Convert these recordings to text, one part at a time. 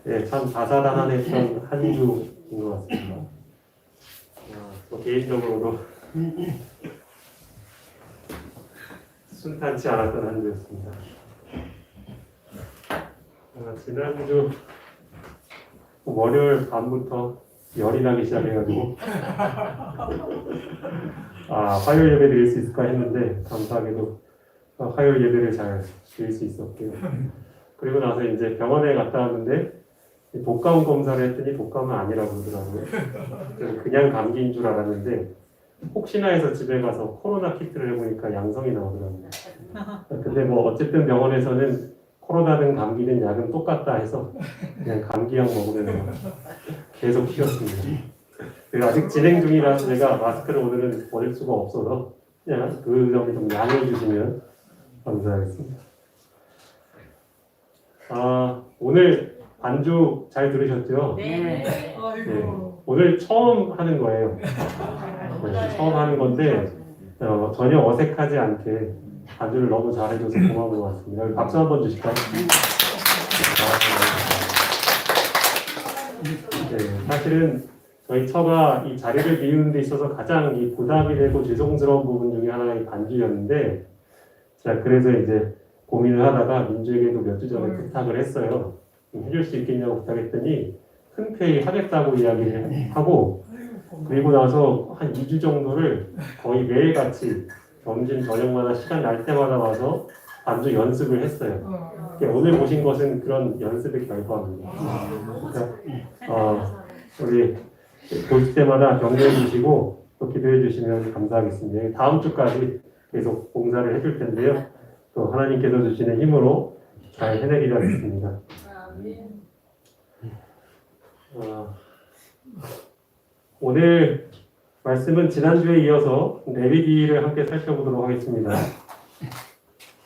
네, 참 다사다난했던 한 주인 것 같습니다. 또 개인적으로도 순탄치 않았던 한 주였습니다. 지난주 월요일 밤부터 열이 나기 시작해가지고 화요일 예배 드릴 수 있을까 했는데 감사하게도 화요일 예배를 잘 드릴 수 있었고요. 그리고 나서 이제 병원에 갔다 왔는데 독감 검사를 했더니 독감은 아니라고 그러더라고요. 그래서 그냥 감기인 줄 알았는데 혹시나 해서 집에 가서 코로나 키트를 해보니까 양성이 나오더라고요. 근데 뭐 어쨌든 병원에서는 코로나든 감기든 약은 똑같다 해서 그냥 감기약 먹으면서 계속 키웠습니다. 그리고 아직 진행 중이라서 제가 마스크를 오늘은 버릴 수가 없어서 그냥 그 점을 좀 양해해 주시면 감사하겠습니다. 오늘 반주 잘 들으셨죠? 네. 오늘 처음 하는 거예요. 처음 하는 건데 전혀 어색하지 않게 반주를 너무 잘해줘서 고마운 것 같습니다. 박수 한번 주실까요? 네, 사실은 저희 처가 이 자리를 비우는 데 있어서 가장 이 부담이 되고 죄송스러운 부분 중에 하나가 이 반주였는데 자 그래서 이제 고민을 하다가 민주에게도 몇 주 전에 부탁을 했어요. 해줄 수 있겠냐고 부탁했더니 흔쾌히 하겠다고 이야기를 하고 그리고 나서 한 2주 정도를 거의 매일같이 점심 저녁마다 시간 날 때마다 와서 반주 연습을 했어요. 오늘 보신 것은 그런 연습의 결과입니다. 그러니까 우리 보실 때마다 격려해 주시고 또 기도해 주시면 감사하겠습니다. 다음 주까지 계속 봉사를 해줄 텐데요. 또 하나님께서 주시는 힘으로 잘 해내리라 믿습니다. 오늘 말씀은 지난주에 이어서 레위기를 함께 살펴보도록 하겠습니다.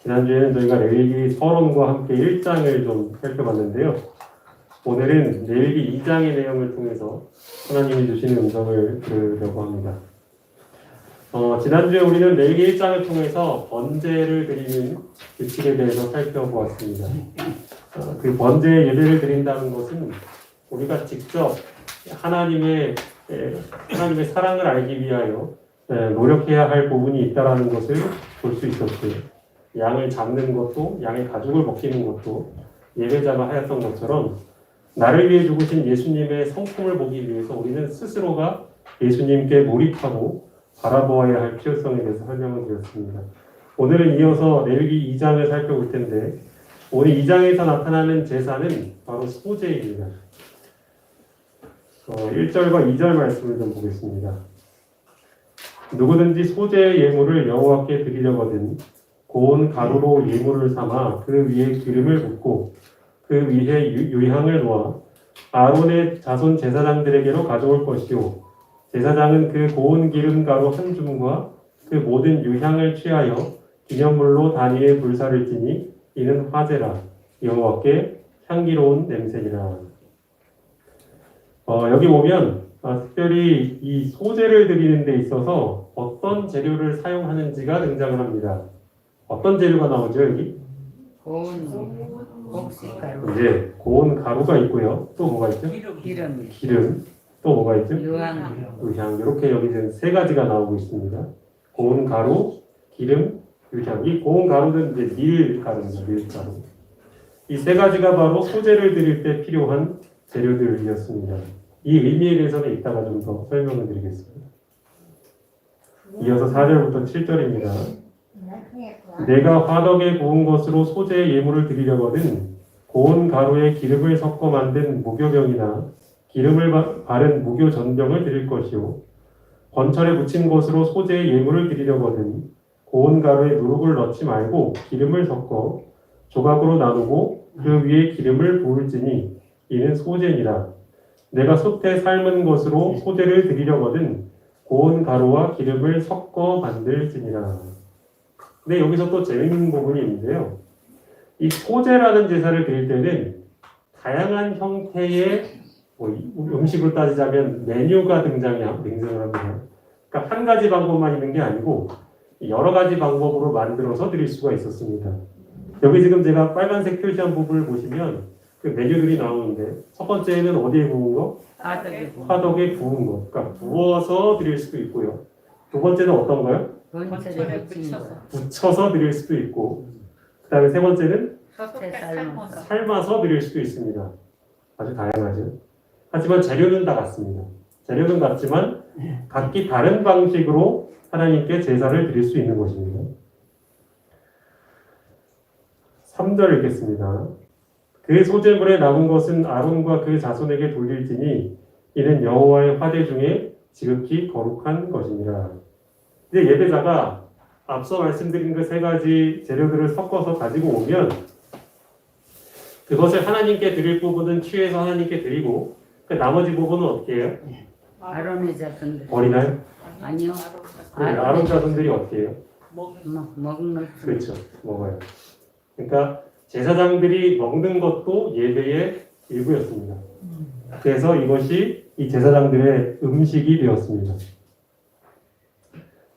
지난주에는 저희가 레위기 서론과 함께 1장을 좀 살펴봤는데요. 오늘은 레위기 2장의 내용을 통해서 하나님이 주시는 음성을 들으려고 합니다. 지난주에 우리는 레위기 1장을 통해서 번제를 드리는 규칙에 대해서 살펴보았습니다. 그 번제 예배를 드린다는 것은 우리가 직접 하나님의 사랑을 알기 위하여 노력해야 할 부분이 있다는 것을 볼 수 있었고요. 양을 잡는 것도 양의 가죽을 벗기는 것도 예배자가 하였던 것처럼 나를 위해 죽으신 예수님의 성품을 보기 위해서 우리는 스스로가 예수님께 몰입하고 바라보아야 할 필요성에 대해서 설명을 드렸습니다. 오늘은 이어서 레위기 2장을 살펴볼 텐데 오늘 2장에서 나타나는 제사는 바로 소제입니다. 1절과 2절 말씀을 좀 보겠습니다. 누구든지 소제의 예물을 여호와께 드리려거든 고운 가루로 예물을 삼아 그 위에 기름을 붓고 그 위에 유향을 놓아 아론의 자손 제사장들에게로 가져올 것이요 제사장은 그 고운 기름 가루 한 줌과 그 모든 유향을 취하여 기념물로 단위의 불사를 지니 이는 화제라 여호와께 향기로운 냄새니라. 여기 보면 특별히 이 소제를 드리는 데 있어서 어떤 재료를 사용하는지가 등장을 합니다. 어떤 재료가 나오죠 여기? 고운 곡식가루, 이제 고운 가루가 있고요. 또 뭐가 있죠? 기름. 또 뭐가 있죠? 유향. 이렇게 여기는 세 가지가 나오고 있습니다. 고운 가루, 기름, 유향. 이 고운 가루는 이제 밀가루입니다. 밀가루. 이 세 가지가 바로 소제를 드릴 때 필요한 재료들이었습니다. 이 의미에 대해서는 이따가 좀 더 설명을 드리겠습니다. 이어서 4절부터 7절입니다. 내가 화덕에 구운 것으로 소제의 예물을 드리려거든 고운 가루에 기름을 섞어 만든 무교병이나 기름을 바른 무교 전병을 드릴 것이요 번철에 묻힌 것으로 소제의 예물을 드리려거든 고운 가루에 누룩을 넣지 말고 기름을 섞어 조각으로 나누고 그 위에 기름을 부을지니 이는 소제니라. 내가 솥에 삶은 것으로 소제를 드리려거든 고운 가루와 기름을 섞어 만들지니라. 근데 여기서 또 재밌는 부분이 있는데요. 이 소제라는 제사를 드릴 때는 다양한 형태의 음식으로 따지자면 메뉴가 등장을 합니다. 그러니까 한 가지 방법만 있는 게 아니고 여러 가지 방법으로 만들어서 드릴 수가 있었습니다. 여기 지금 제가 빨간색 표시한 부분을 보시면 그 메뉴들이 나오는데 첫 번째는 어디에 구운 거? 아덕이 화덕에 구운 거. 그러니까 부어서 드릴 수도 있고요. 두 번째는 어떤가요? 번철에 붙인 거. 부쳐서 드릴 수도 있고. 그 다음에 세 번째는 섭채 삶아서. 삶아서 드릴 수도 있습니다. 아주 다양하죠. 하지만 재료는 다 같습니다. 재료는 같지만 각기 다른 방식으로 하나님께 제사를 드릴 수 있는 것입니다. 3절 읽겠습니다. 그 소재물에 남은 것은 아론과 그 자손에게 돌릴지니 이는 여호와의 화대 중에 지극히 거룩한 것이니라. 이제 예배자가 앞서 말씀드린 그 세 가지 재료들을 섞어서 가지고 오면 그것을 하나님께 드릴 부분은 취해서 하나님께 드리고 그 나머지 부분은 어떻게 해요? 아론의 자손들. 버리나요? 아니요. 아론 자손들이 어떻게 해요? 먹는 그렇죠. 먹어요. 그러니까 제사장들이 먹는 것도 예배의 일부였습니다. 그래서 이것이 이 제사장들의 음식이 되었습니다.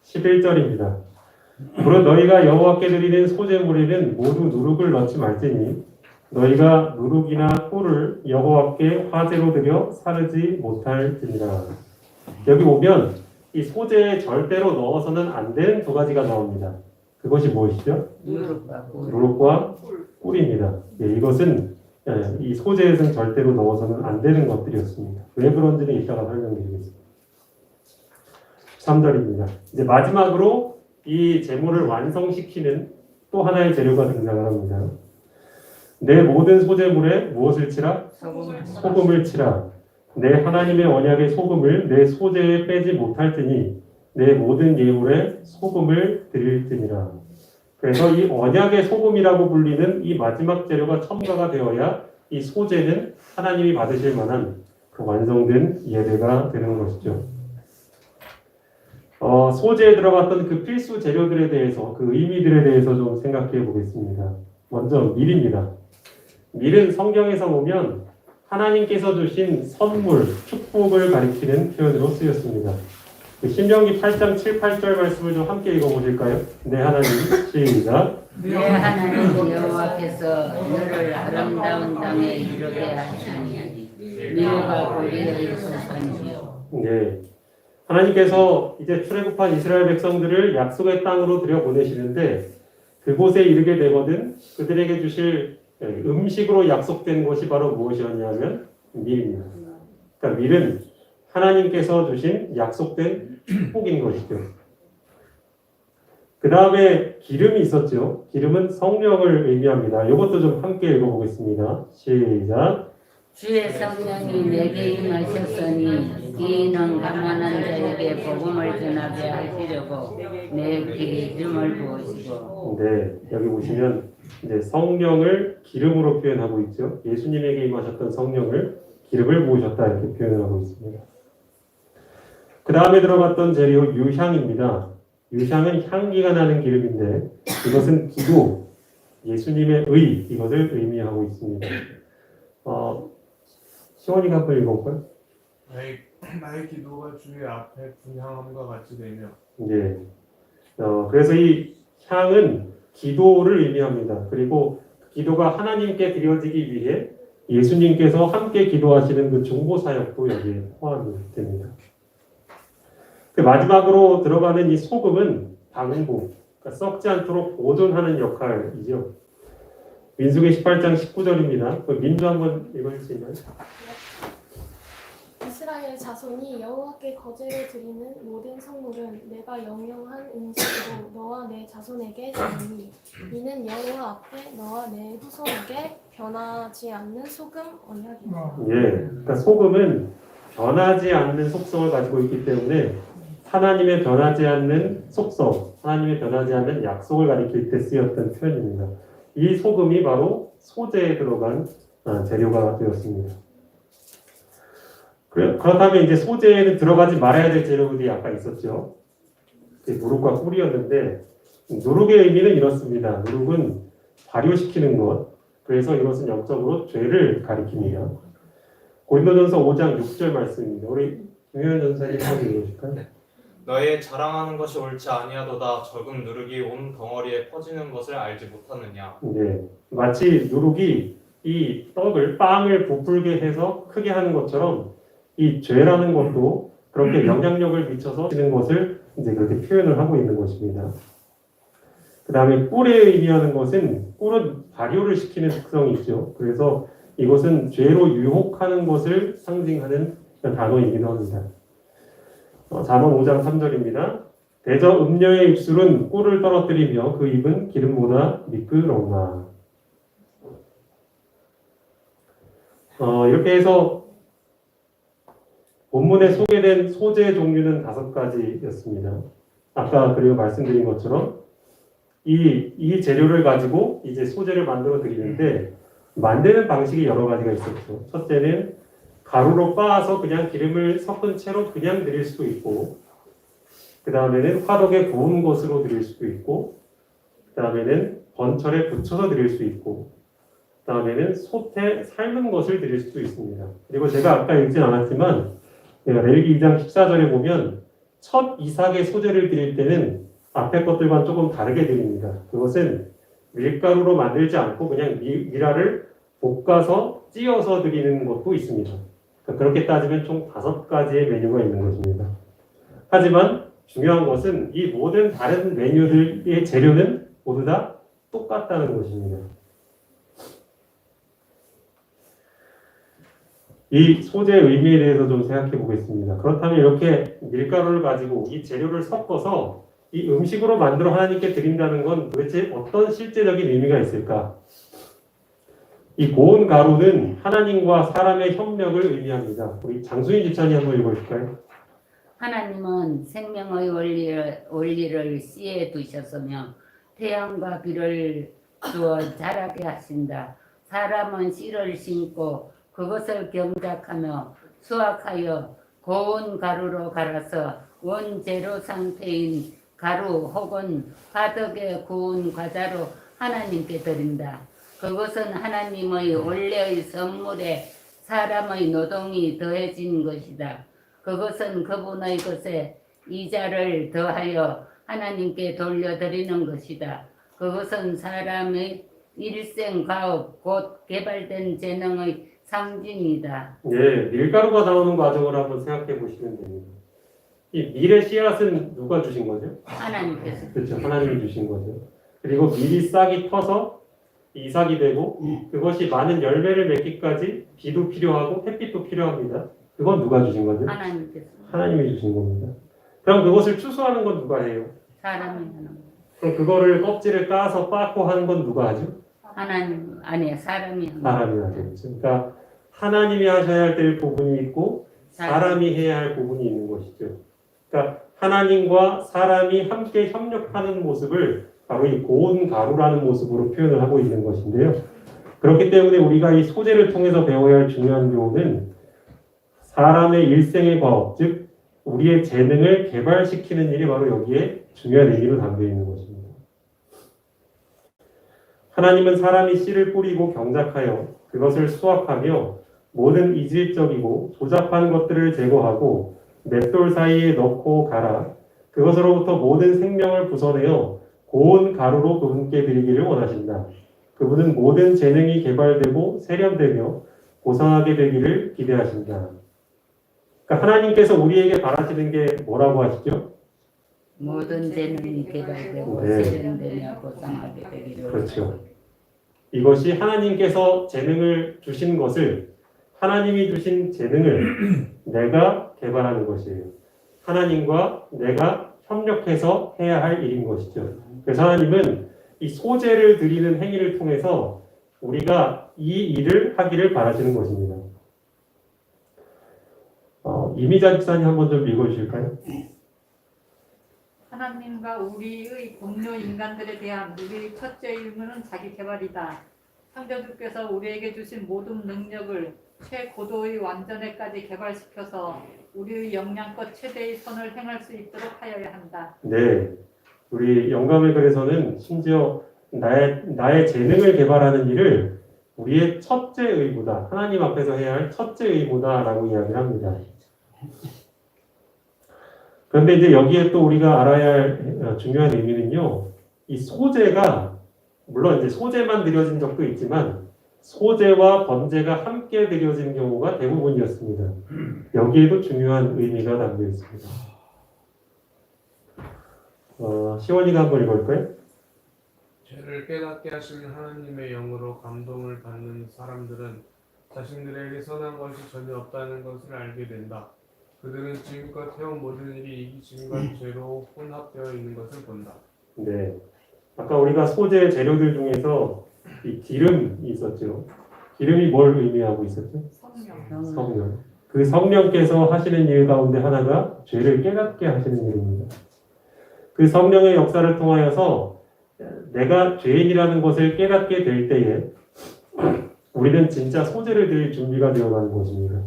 11절입니다. 무릇 너희가 여호와께 드리는 소제물에는 모두 누룩을 넣지 말지니 너희가 누룩이나 꿀을 여호와께 화제로 드려 사르지 못할지니라. 여기 보면 이 소제에 절대로 넣어서는 안 되는 두 가지가 나옵니다. 그것이 무엇이죠? 누룩과 꿀입니다. 예, 이것은 이 소제에서는 절대로 넣어서는 안 되는 것들이었습니다. 왜 그런지는 이따가 설명드리겠습니다. 3절입니다. 이제 마지막으로 이 제물을 완성시키는 또 하나의 재료가 등장을 합니다. 내 모든 소제물에 무엇을 치라? 소금을 치라. 내 하나님의 언약의 소금을 내 소제에 빼지 못할지니 내 모든 예물에 소금을 드릴지니라. 그래서 이 언약의 소금이라고 불리는 이 마지막 재료가 첨가가 되어야 이 소제는 하나님이 받으실 만한 그 완성된 예배가 되는 것이죠. 소제에 들어갔던 그 필수 재료들에 대해서 그 의미들에 대해서 좀 생각해 보겠습니다. 먼저 밀입니다. 밀은 성경에서 보면 하나님께서 주신 선물, 축복을 가리키는 표현으로 쓰였습니다. 신명기 8장 7, 8절 말씀을 좀 함께 읽어보실까요? 네, 하나님, 시작. 내 하나님 여호와께서 너를 아름다운 땅에 이르게 하시니 밀과 보리의 소산이요. 네, 하나님께서 이제 출애굽한 이스라엘 백성들을 약속의 땅으로 들여보내시는데 그곳에 이르게 되거든 그들에게 주실 음식으로 약속된 것이 바로 무엇이었냐면 밀입니다. 그러니까 밀은 하나님께서 주신 약속된 축복인 것이죠. 그 다음에 기름이 있었죠. 기름은 성령을 의미합니다. 이것도 좀 함께 읽어보겠습니다. 시작. 주의 성령이 내게 임하셨으니 이는 가난한 자에게 복음을 전하게 하시려고 내게 기름을 부으시고. 네, 여기 보시면 이제 성령을 기름으로 표현하고 있죠. 예수님에게 임하셨던 성령을 기름을 부으셨다 이렇게 표현하고 있습니다. 그 다음에 들어갔던 재료 유향입니다. 유향은 향기가 나는 기름인데 이것은 기도, 예수님의 의 이것을 의미하고 있습니다. 시원이가 한번 읽어볼까요? 나의 기도가 주의 앞에 분향함과 같이 되며. 네. 그래서 이 향은 기도를 의미합니다. 그리고 기도가 하나님께 드려지기 위해 예수님께서 함께 기도하시는 그 중보 사역도 여기에 포함이 됩니다. 마지막으로 들어가는 이 소금은 방부, 그러니까 썩지 않도록 보존하는 역할이죠. 민수기 18장 19절입니다. 그 민수 한번 읽어줄 수 있나요? 이스라엘 자손이 여호와께 거제를 드리는 모든 성물은 내가 명령한 음식으로 너와 내 자손에게 주리니 이는 여호와 앞에 너와 내 후손에게 변하지 않는 소금 언약이다. 예, 그러니까 소금은 변하지 않는 속성을 가지고 있기 때문에 하나님의 변하지 않는 속성, 하나님의 변하지 않는 약속을 가리킬 때 쓰였던 표현입니다. 이 소금이 바로 소제에 들어간 재료가 되었습니다. 그렇다면 이제 소제에는 들어가지 말아야 될 재료들이 아까 있었죠. 누룩과 꿀이었는데 누룩의 의미는 이렇습니다. 누룩은 발효시키는 것. 그래서 이것은 영적으로 죄를 가리킵니다. 고린도전서 5장 6절 말씀입니다. 우리 김효연 전사님 한번 읽어주실까요? 너의 자랑하는 것이 옳지 아니하도다. 적은 누룩이 온 덩어리에 퍼지는 것을 알지 못하느냐. 네, 마치 누룩이 이 빵을 부풀게 해서 크게 하는 것처럼 이 죄라는 것도 그렇게 영향력을 미쳐서 하는 것을 이제 그렇게 표현을 하고 있는 것입니다. 그 다음에 꿀에 의미하는 것은 꿀은 발효를 시키는 특성이 있죠. 그래서 이것은 죄로 유혹하는 것을 상징하는 단어이기도 합니다. 잠언 5장 3절입니다. 대저 음녀의 입술은 꿀을 떨어뜨리며 그 입은 기름보다 미끄러우나. 이렇게 해서 본문에 소개된 소재 종류는 5가지였습니다. 아까 그리고 말씀드린 것처럼 이 재료를 가지고 이제 소재를 만들어 드리는데 만드는 방식이 여러 가지가 있었죠. 첫째는 가루로 빻아서 그냥 기름을 섞은 채로 그냥 드릴 수도 있고, 그 다음에는 화덕에 구운 것으로 드릴 수도 있고, 그 다음에는 번철에 붙여서 드릴 수 있고, 그 다음에는 솥에 삶은 것을 드릴 수도 있습니다. 그리고 제가 아까 읽진 않았지만 레위기 2장 14절에 보면 첫 이삭의 소재를 드릴 때는 앞에 것들과 조금 다르게 드립니다. 그것은 밀가루로 만들지 않고 그냥 미라를 볶아서 찧어서 드리는 것도 있습니다. 그렇게 따지면 총 5가지의 메뉴가 있는 것입니다. 하지만 중요한 것은 이 모든 다른 메뉴들의 재료는 모두 다 똑같다는 것입니다. 이 소재의 의미에 대해서 좀 생각해 보겠습니다. 그렇다면 이렇게 밀가루를 가지고 이 재료를 섞어서 이 음식으로 만들어 하나님께 드린다는 건 도대체 어떤 실제적인 의미가 있을까? 이 고운 가루는 하나님과 사람의 협력을 의미합니다. 우리 장수인 집사님 한번 읽어주실까요? 하나님은 생명의 원리를 씨에 두셨으며 태양과 비를 주어 자라게 하신다. 사람은 씨를 심고 그것을 경작하며 수확하여 고운 가루로 갈아서 원재료 상태인 가루 혹은 화덕에 구운 과자로 하나님께 드린다. 그것은 하나님의 원래의 선물에 사람의 노동이 더해진 것이다. 그것은 그분의 것에 이자를 더하여 하나님께 돌려드리는 것이다. 그것은 사람의 일생 과업 곧 개발된 재능의 상징이다. 네, 밀가루가 나오는 과정을 한번 생각해 보시면 됩니다. 이 밀의 씨앗은 누가 주신 거죠? 하나님께서. 그렇죠, 하나님이 주신 거죠. 그리고 밀이 싹이 터서 이삭이 되고 그것이 많은 열매를 맺기까지 비도 필요하고 햇빛도 필요합니다. 그건 누가 주신 거죠? 하나님께서. 하나님이 주신 겁니다. 그럼 그것을 추수하는 건 누가 해요? 사람이 하는 거. 그럼 그거를 껍질을 까서 빻고 하는 건 누가 하죠? 하나님 아니 사람이 하는 거. 사람이 하겠죠. 그러니까 하나님이 하셔야 할 부분이 있고 사람이 해야 할 부분이 있는 것이죠. 그러니까 하나님과 사람이 함께 협력하는 모습을 바로 이 고운 가루라는 모습으로 표현을 하고 있는 것인데요. 그렇기 때문에 우리가 이 소재를 통해서 배워야 할 중요한 교훈은 사람의 일생의 과업, 즉 우리의 재능을 개발시키는 일이 바로 여기에 중요한 의미로 담겨 있는 것입니다. 하나님은 사람이 씨를 뿌리고 경작하여 그것을 수확하며 모든 이질적이고 조잡한 것들을 제거하고 맷돌 사이에 넣고 갈아 그것으로부터 모든 생명을 부숴내어 고운 가루로 그분께 드리기를 원하신다. 그분은 모든 재능이 개발되고 세련되며 고상하게 되기를 기대하신다. 그러니까 하나님께서 우리에게 바라시는 게 뭐라고 하시죠? 모든 재능이 개발되고 네. 세련되며 고상하게 되기를. 그렇죠. 이것이 하나님께서 재능을 주신 것을 하나님이 주신 재능을 내가 개발하는 것이에요. 하나님과 내가 협력해서 해야 할 일인 것이죠. 그래서 하나님은 이 소재를 드리는 행위를 통해서 우리가 이 일을 하기를 바라시는 것입니다. 이미자 집사님 한번 좀 읽어주실까요? 하나님과 우리의 동료 인간들에 대한 우리의 첫째 의무는 자기 개발이다. 창조주께서 우리에게 주신 모든 능력을 최고도의 완전에까지 개발시켜서 우리의 역량껏 최대의 선을 행할 수 있도록 하여야 한다. 네, 우리 영감의 글에서는 심지어 나의 재능을 개발하는 일을 우리의 첫째 의무다. 하나님 앞에서 해야 할 첫째 의무다라고 이야기를 합니다. 그런데 이제 여기에 또 우리가 알아야 할 중요한 의미는요. 이 소재가 물론 이제 소재만 드려진 적도 있지만 소제와 번제가 함께 드려지는 경우가 대부분이었습니다. 여기에도 중요한 의미가 담겨 있습니다. 시원이가 한번 읽을까요? 죄를 깨닫게 하시는 하나님의 영으로 감동을 받는 사람들은 자신들에게 선한 것이 전혀 없다는 것을 알게 된다. 그들은 지금껏 해온 모든 일이 이기심과 죄로 혼합되어 있는 것을 본다. 네. 아까 우리가 소재 재료들 중에서 이 기름이 있었죠. 기름이 뭘 의미하고 있었죠? 성령. 성령. 그 성령께서 하시는 일 가운데 하나가 죄를 깨닫게 하시는 일입니다. 그 성령의 역사를 통하여서 내가 죄인이라는 것을 깨닫게 될 때에 우리는 진짜 소재를 드릴 준비가 되어가는 것입니다.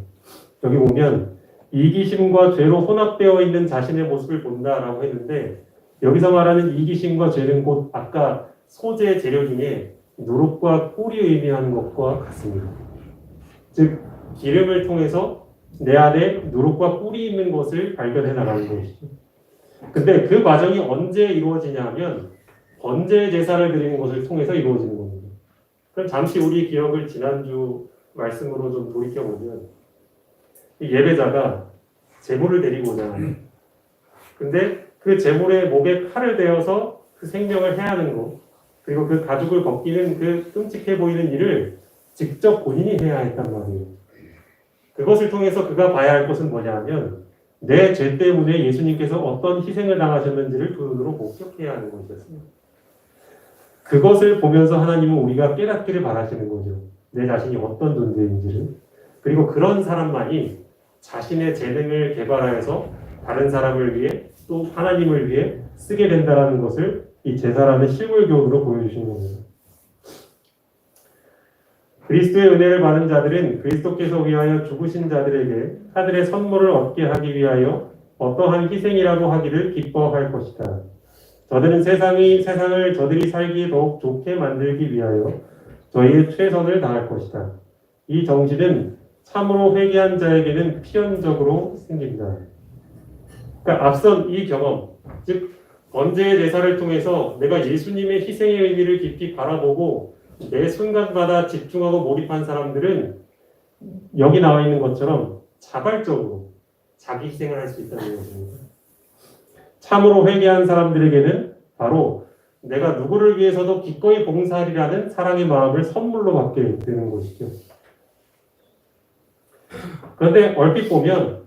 여기 보면 이기심과 죄로 혼합되어 있는 자신의 모습을 본다라고 했는데 여기서 말하는 이기심과 죄는 곧 아까 소재 재료 중에 누룩과 꿀이 의미하는 것과 같습니다. 즉 기름을 통해서 내 안에 누룩과 꿀이 있는 것을 발견해 나가는 것이죠. 근데 그 과정이 언제 이루어지냐 하면 번제 제사를 드리는 것을 통해서 이루어지는 겁니다. 그럼 잠시 우리 기억을 지난주 말씀으로 좀 돌이켜보면 예배자가 제물을 데리고 오잖아요. 근데 그 제물의 목에 칼을 대어서 그 생명을 해하는 것, 그리고 그 가죽을 벗기는 그 끔찍해 보이는 일을 직접 본인이 해야 했단 말이에요. 그것을 통해서 그가 봐야 할 것은 뭐냐 하면 내 죄 때문에 예수님께서 어떤 희생을 당하셨는지를 두 눈으로 목격해야 하는 것이었습니다. 그것을 보면서 하나님은 우리가 깨닫기를 바라시는 거죠. 내 자신이 어떤 존재인지를. 그리고 그런 사람만이 자신의 재능을 개발하여서 다른 사람을 위해 또 하나님을 위해 쓰게 된다는 것을 이 제사라는 실물 교훈으로 보여주시는 겁니다. 그리스도의 은혜를 받은 자들은 그리스도께서 위하여 죽으신 자들에게 하늘의 선물을 얻게 하기 위하여 어떠한 희생이라고 하기를 기뻐할 것이다. 저들은 세상을 저들이 살기에 더욱 좋게 만들기 위하여 저희의 최선을 다할 것이다. 이 정신은 참으로 회개한 자에게는 필연적으로 생깁니다. 그러니까 앞선 이 경험, 즉 번제의 제사를 통해서 내가 예수님의 희생의 의미를 깊이 바라보고 매 순간마다 집중하고 몰입한 사람들은 여기 나와 있는 것처럼 자발적으로 자기 희생을 할 수 있다는 것입니다. 참으로 회개한 사람들에게는 바로 내가 누구를 위해서도 기꺼이 봉사하리라는 사랑의 마음을 선물로 받게 되는 것이죠. 그런데 얼핏 보면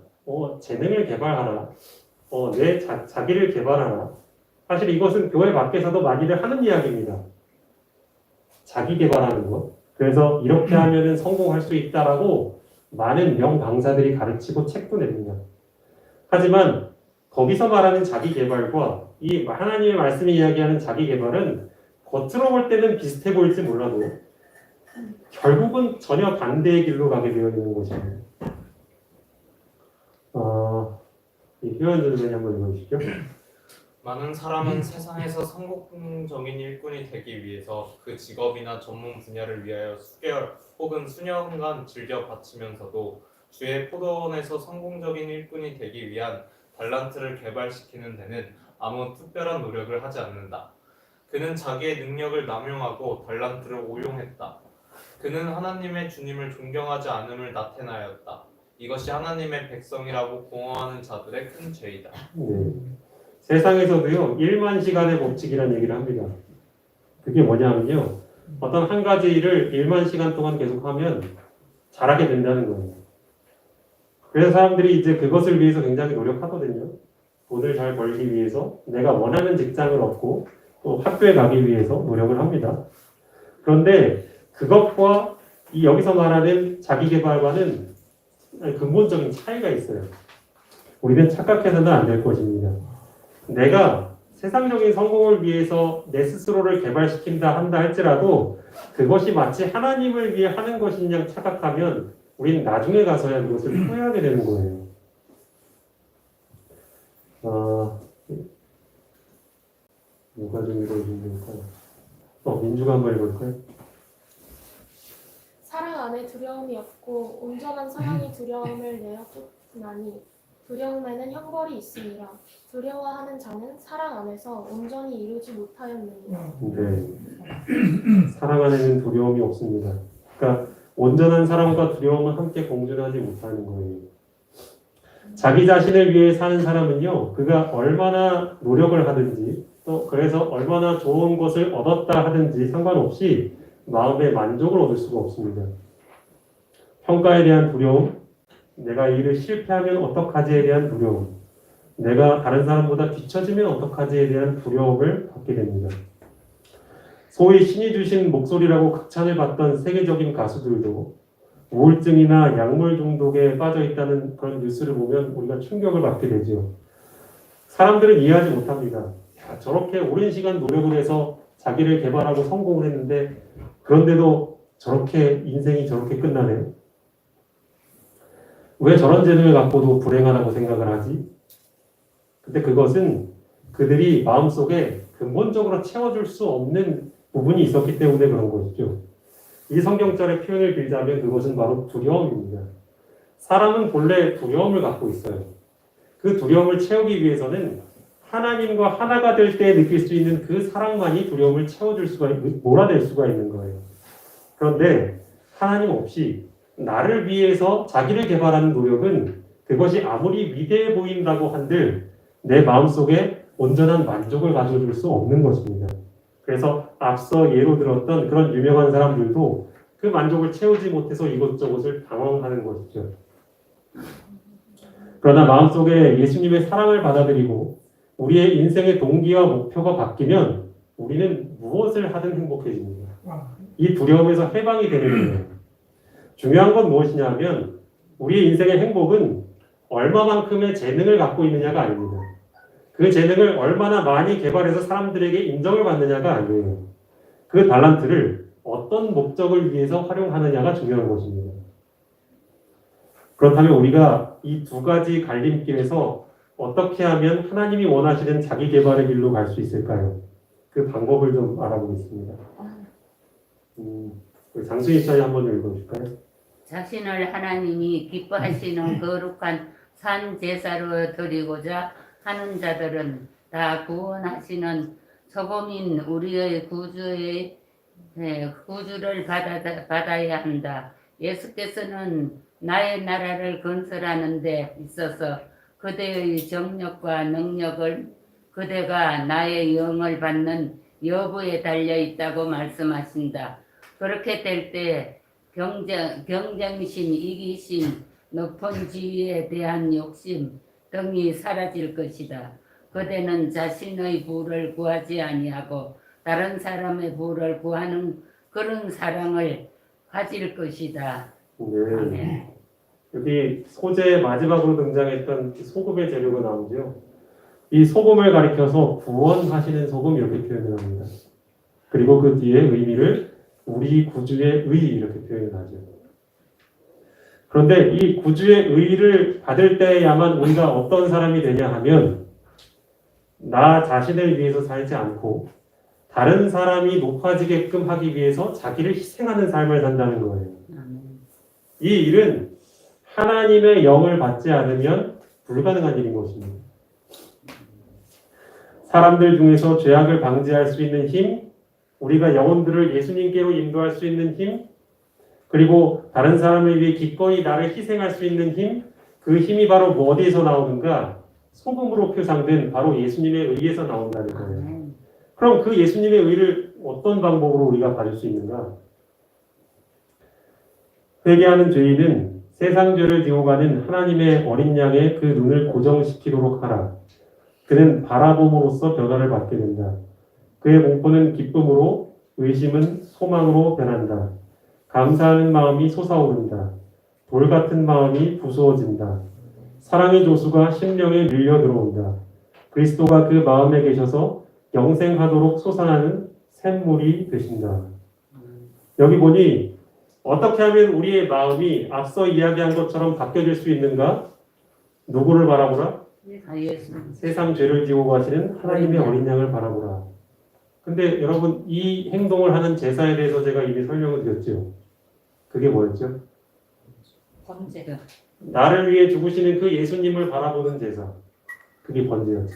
재능을 개발하라, 자기를 개발하라. 사실 이것은 교회 밖에서도 많이들 하는 이야기입니다. 자기 개발하는 것. 그래서 이렇게 하면은 성공할 수 있다라고 많은 명강사들이 가르치고 책도 냅니다. 하지만 거기서 말하는 자기 개발과 이 하나님의 말씀이 이야기하는 자기 개발은 겉으로 볼 때는 비슷해 보일지 몰라도 결국은 전혀 반대의 길로 가게 되어 있는 것입니다. 효연 선생님 한번 읽어주시죠. 많은 사람은 세상에서 성공적인 일꾼이 되기 위해서 그 직업이나 전문 분야를 위하여 수개월 혹은 수년간 즐겨 바치면서도 주의 포도원에서 성공적인 일꾼이 되기 위한 달란트를 개발시키는 데는 아무 특별한 노력을 하지 않는다. 그는 자기의 능력을 남용하고 달란트를 오용했다. 그는 하나님의 주님을 존경하지 않음을 나타내었다. 이것이 하나님의 백성이라고 공허하는 자들의 큰 죄이다. 네. 세상에서도요 1만 시간의 법칙이라는 얘기를 합니다. 그게 뭐냐면요 어떤 한 가지 일을 1만 시간 동안 계속하면 잘하게 된다는 거예요. 그래서 사람들이 이제 그것을 위해서 굉장히 노력하거든요. 돈을 잘 벌기 위해서, 내가 원하는 직장을 얻고 또 학교에 가기 위해서 노력을 합니다. 그런데 그것과 이 여기서 말하는 자기개발과는 근본적인 차이가 있어요. 우리는 착각해서는 안 될 것입니다. 내가 세상적인 성공을 위해서 내 스스로를 개발시킨다 한다 할지라도 그것이 마치 하나님을 위해 하는 것인 양 착각하면 우리는 나중에 가서야 그것을 후회하게 되는 거예요. 누가 좀 읽어주면 될까요? 민주가 한번 읽을까요? 사랑 안에 두려움이 없고 온전한 사랑이 두려움을 내어 쫓나니 두려움에는 형벌이 있으니라. 두려워하는 자는 사랑 안에서 온전히 이루지 못하였느니라. 네. 사랑 안에는 두려움이 없습니다. 그러니까 온전한 사랑과 두려움은 함께 공존하지 못하는 거예요. 자기 자신을 위해 사는 사람은요, 그가 얼마나 노력을 하든지 또 그래서 얼마나 좋은 것을 얻었다 하든지 상관없이 마음의 만족을 얻을 수가 없습니다. 평가에 대한 두려움, 내가 이 일을 실패하면 어떡하지에 대한 두려움, 내가 다른 사람보다 뒤처지면 어떡하지에 대한 두려움을 갖게 됩니다. 소위 신이 주신 목소리라고 극찬을 받던 세계적인 가수들도 우울증이나 약물 중독에 빠져 있다는 그런 뉴스를 보면 우리가 충격을 받게 되죠. 사람들은 이해하지 못합니다. 야, 저렇게 오랜 시간 노력을 해서 자기를 개발하고 성공을 했는데 그런데도 저렇게 인생이 저렇게 끝나네. 왜 저런 재능을 갖고도 불행하다고 생각을 하지? 근데 그것은 그들이 마음속에 근본적으로 채워줄 수 없는 부분이 있었기 때문에 그런 것이죠. 이 성경절의 표현을 빌자면 그것은 바로 두려움입니다. 사람은 본래 두려움을 갖고 있어요. 그 두려움을 채우기 위해서는 하나님과 하나가 될 때 느낄 수 있는 그 사랑만이 두려움을 채워줄 수가, 몰아낼 수가 있는 거예요. 그런데 하나님 없이 나를 위해서 자기를 개발하는 노력은 그것이 아무리 위대해 보인다고 한들 내 마음속에 온전한 만족을 가져줄 수 없는 것입니다. 그래서 앞서 예로 들었던 그런 유명한 사람들도 그 만족을 채우지 못해서 이것저것을 방황하는 것이죠. 그러나 마음속에 예수님의 사랑을 받아들이고 우리의 인생의 동기와 목표가 바뀌면 우리는 무엇을 하든 행복해집니다. 이 두려움에서 해방이 되는 거예요. 중요한 건 무엇이냐면 우리의 인생의 행복은 얼마만큼의 재능을 갖고 있느냐가 아닙니다. 그 재능을 얼마나 많이 개발해서 사람들에게 인정을 받느냐가 아니에요. 그 달란트를 어떤 목적을 위해서 활용하느냐가 중요한 것입니다. 그렇다면 우리가 이 두 가지 갈림길에서 어떻게 하면 하나님이 원하시는 자기 개발의 길로 갈 수 있을까요? 그 방법을 좀 알아보겠습니다. 장수희 사님 한번 읽어줄까요? 자신을 하나님이 기뻐하시는 거룩한 산 제사로 드리고자 하는 자들은 다 구원하시는 소금인 우리의 구주를 받아야 한다. 예수께서는 나의 나라를 건설하는 데 있어서 그대의 정력과 능력을 그대가 나의 영을 받는 여부에 달려 있다고 말씀하신다. 그렇게 될 때 경쟁심, 이기심, 높은 지위에 대한 욕심 등이 사라질 것이다. 그대는 자신의 부를 구하지 아니하고 다른 사람의 부를 구하는 그런 사랑을 가질 것이다. 네. 아멘. 여기 소재의 마지막으로 등장했던 소금의 재료가 나오죠. 이 소금을 가리켜서 구원하시는 소금 이렇게 표현을 합니다. 그리고 그 뒤에 의미를 우리 구주의 의 이렇게 표현을 하죠. 그런데 이 구주의 의를 받을 때야만 우리가 어떤 사람이 되냐 하면 나 자신을 위해서 살지 않고 다른 사람이 높아지게끔 하기 위해서 자기를 희생하는 삶을 산다는 거예요. 이 일은 하나님의 영을 받지 않으면 불가능한 일인 것입니다. 사람들 중에서 죄악을 방지할 수 있는 힘, 우리가 영혼들을 예수님께로 인도할 수 있는 힘, 그리고 다른 사람을 위해 기꺼이 나를 희생할 수 있는 힘, 그 힘이 바로 어디에서 나오는가? 소금으로 표상된 바로 예수님의 의에서 나온다는 거예요. 그럼 그 예수님의 의를 어떤 방법으로 우리가 받을 수 있는가? 회개하는 죄인은 세상 죄를 지고 가는 하나님의 어린 양의 그 눈을 고정시키도록 하라. 그는 바라봄으로써 변화를 받게 된다. 그의 공포는 기쁨으로, 의심은 소망으로 변한다. 감사하는 마음이 솟아오른다. 돌 같은 마음이 부수어진다. 사랑의 조수가 심령에 밀려 들어온다. 그리스도가 그 마음에 계셔서 영생하도록 솟아나는 샘물이 되신다. 여기 보니 어떻게 하면 우리의 마음이 앞서 이야기한 것처럼 바뀌어질 수 있는가? 누구를 바라보라? 세상 죄를 지고 가시는 하나님의 어린 양을 바라보라. 근데 여러분 이 행동을 하는 제사에 대해서 제가 이미 설명을 드렸죠. 그게 뭐였죠? 번제. 나를 위해 죽으시는 그 예수님을 바라보는 제사. 그게 번제였죠.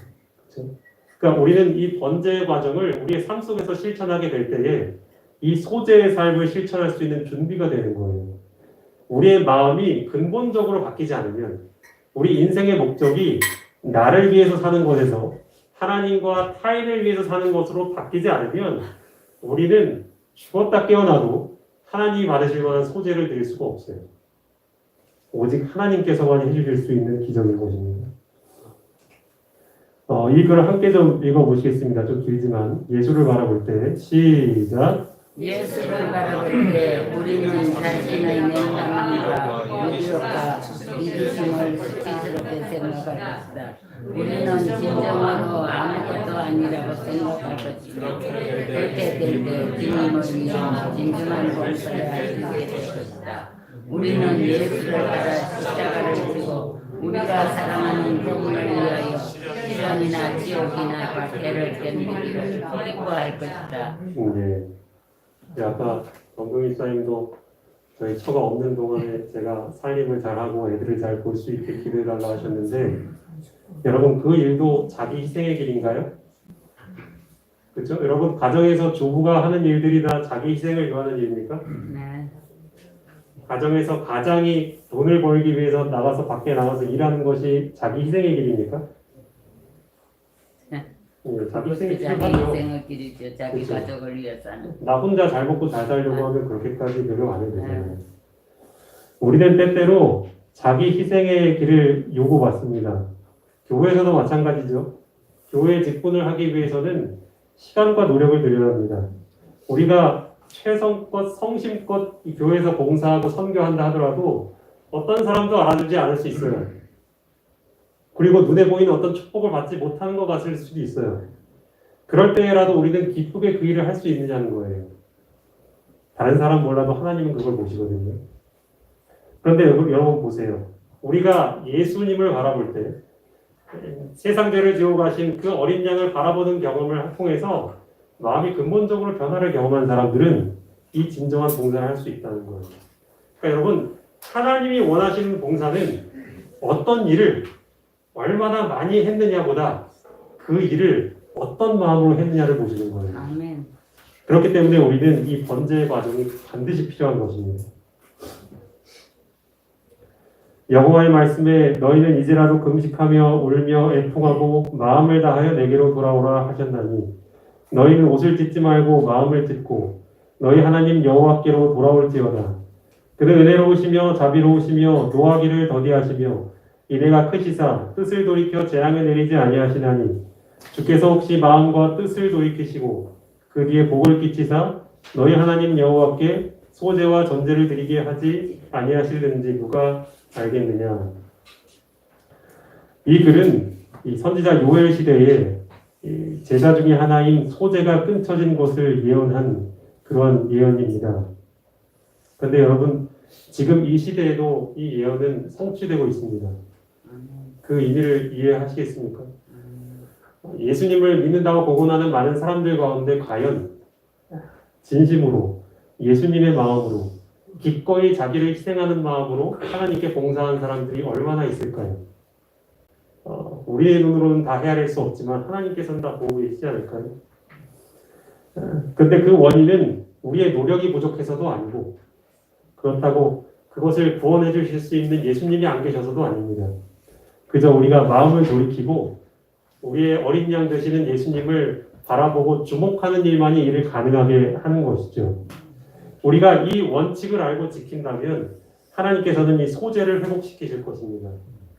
그렇죠? 그러니까 우리는 이 번제의 과정을 우리의 삶 속에서 실천하게 될 때에 이 소재의 삶을 실천할 수 있는 준비가 되는 거예요. 우리의 마음이 근본적으로 바뀌지 않으면 우리 인생의 목적이 나를 위해서 사는 것에서 하나님과 타인을 위해서 사는 것으로 바뀌지 않으면 우리는 죽었다 깨어나도 하나님이 받으실 만한 소재를 드릴 수가 없어요. 오직 하나님께서만 해주실 수 있는 기적인 것입니다. 이 글을 함께 좀 읽어보시겠습니다. 좀 길지만 예수를 바라볼 때 시작. 예수를 바라볼 때 우리는 자신의 냉담함과 무기력과 믿으심을 수치스럽게 생각할 것이다. 우리는 진정으로 아무것도 아니라고 생각할 것이다. 그렇게 될 때 주님을 위한 진정한 봉사를 할 수 있게 될 것이다. 우리는 예수를 따라 십자가를 지고 우리가 사랑하는 그분을 위하여 시련이나 지옥이나 박해를 견디기를 기뻐할 것이다. 아까 정동희 목사님도 저희 처가 없는 동안에 제가 살림을 잘하고 애들을 잘 볼 수 있게 기도해달라 하셨는데 여러분 그 일도 자기 희생의 길인가요? 그렇죠? 여러분 가정에서 주부가 하는 일들이 다 자기 희생을 요하는 일입니까? 네. 가정에서 가장이 돈을 벌기 위해서 나가서 밖에 나가서 일하는 것이 자기 희생의 길입니까? 네. 자기 희생의 자기 길이죠. 희생의 길이죠. 자기 그렇죠. 가족을 위해서는. 나 혼자 잘 먹고 잘 살려고 하면 그렇게까지 노력 안 해도 되잖아요. 우리는 때때로 자기 희생의 길을 요구받습니다. 교회에서도 마찬가지죠. 교회 직분을 하기 위해서는 시간과 노력을 들여야 합니다. 우리가 최선껏 성심껏 이 교회에서 봉사하고 선교한다 하더라도 어떤 사람도 알아주지 않을 수 있어요. 그리고 눈에 보이는 어떤 축복을 받지 못하는 것 같을 수도 있어요. 그럴 때라도 우리는 기쁘게 그 일을 할 수 있느냐는 거예요. 다른 사람 몰라도 하나님은 그걸 보시거든요. 그런데 여러분 보세요. 우리가 예수님을 바라볼 때 세상 죄를 지고 가신 그 어린 양을 바라보는 경험을 통해서 마음이 근본적으로 변화를 경험한 사람들은 이 진정한 봉사를 할 수 있다는 거예요. 그러니까 여러분 하나님이 원하시는 봉사는 어떤 일을 얼마나 많이 했느냐보다 그 일을 어떤 마음으로 했느냐를 보시는 거예요. 아멘. 그렇기 때문에 우리는 이 번제의 과정이 반드시 필요한 것입니다. 여호와의 말씀에 너희는 이제라도 금식하며 울며 애통하고 마음을 다하여 내게로 돌아오라 하셨나니 너희는 옷을 찢지 말고 마음을 찢고 너희 하나님 여호와께로 돌아올지어다. 그는 은혜로우시며 자비로우시며 노하기를 더디하시며 이내가 크시사 뜻을 돌이켜 재앙을 내리지 아니하시나니 주께서 혹시 마음과 뜻을 돌이키시고 그 뒤에 복을 끼치사 너희 하나님 여호와께 소제와 전제를 드리게 하지 아니하실는지 누가 알겠느냐. 이 글은 이 선지자 요엘 시대에 제자 중에 하나인 소제가 끊쳐진 것을 예언한 그런 예언입니다. 그런데 여러분 지금 이 시대에도 이 예언은 성취되고 있습니다. 그 의미를 이해하시겠습니까? 예수님을 믿는다고 복원하는 많은 사람들 가운데 과연 진심으로 예수님의 마음으로 기꺼이 자기를 희생하는 마음으로 하나님께 봉사한 사람들이 얼마나 있을까요? 우리의 눈으로는 다 헤아릴 수 없지만 하나님께서는 다 보고 계시지 않을까요? 근데 그 원인은 우리의 노력이 부족해서도 아니고 그렇다고 그것을 구원해 주실 수 있는 예수님이 안 계셔서도 아닙니다. 그저 우리가 마음을 돌이키고 우리의 어린 양 되시는 예수님을 바라보고 주목하는 일만이 이를 가능하게 하는 것이죠. 우리가 이 원칙을 알고 지킨다면 하나님께서는 이 소재를 회복시키실 것입니다.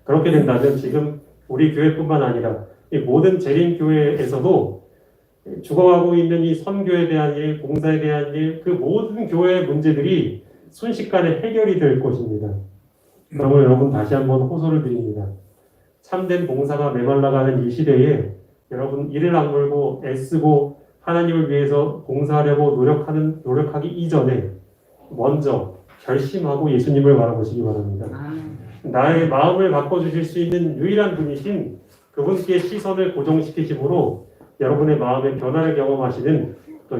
그렇게 된다면 지금 우리 교회뿐만 아니라 이 모든 재림교회에서도 죽어가고 있는 이 선교에 대한 일, 봉사에 대한 일, 그 모든 교회의 문제들이 순식간에 해결이 될 것입니다. 그러므로 여러분 다시 한번 호소를 드립니다. 참된 봉사가 메말라가는 이 시대에 여러분 이를 악물고 애쓰고 하나님을 위해서 봉사하려고 노력하기 이전에 먼저 결심하고 예수님을 바라보시기 바랍니다. 나의 마음을 바꿔주실 수 있는 유일한 분이신 그분께 시선을 고정시키심으로 여러분의 마음의 변화를 경험하시는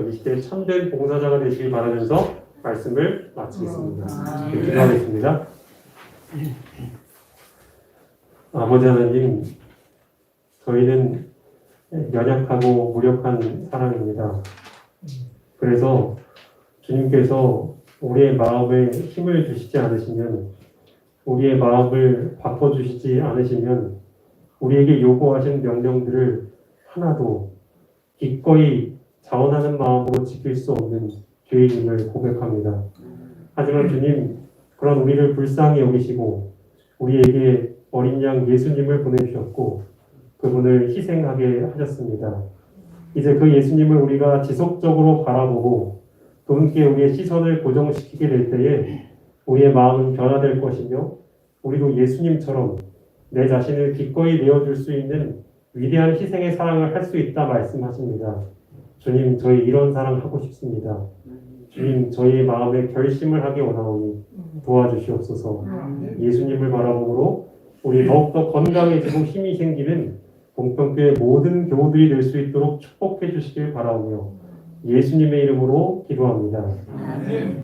이 시대의 참된 봉사자가 되시길 바라면서 말씀을 마치겠습니다. 기도하겠습니다. 아버지 하나님, 저희는 연약하고 무력한 사람입니다. 그래서 주님께서 우리의 마음에 힘을 주시지 않으시면, 우리의 마음을 바꿔주시지 않으시면 우리에게 요구하신 명령들을 하나도 기꺼이 자원하는 마음으로 지킬 수 없는 죄인임을 고백합니다. 하지만 주님, 그런 우리를 불쌍히 여기시고 우리에게 어린 양 예수님을 보내주셨고 그분을 희생하게 하셨습니다. 이제 그 예수님을 우리가 지속적으로 바라보고 또 함께 우리의 시선을 고정시키게 될 때에 우리의 마음은 변화될 것이며 우리도 예수님처럼 내 자신을 기꺼이 내어줄 수 있는 위대한 희생의 사랑을 할 수 있다 말씀하십니다. 주님, 저희 이런 사랑 하고 싶습니다. 주님, 저희의 마음에 결심을 하기 원하오니 도와주시옵소서. 예수님을 바라보므로 우리 더욱더 건강해지고 힘이 생기는 봉평교회 모든 교우들이 될 수 있도록 축복해 주시길 바라오며 예수님의 이름으로 기도합니다.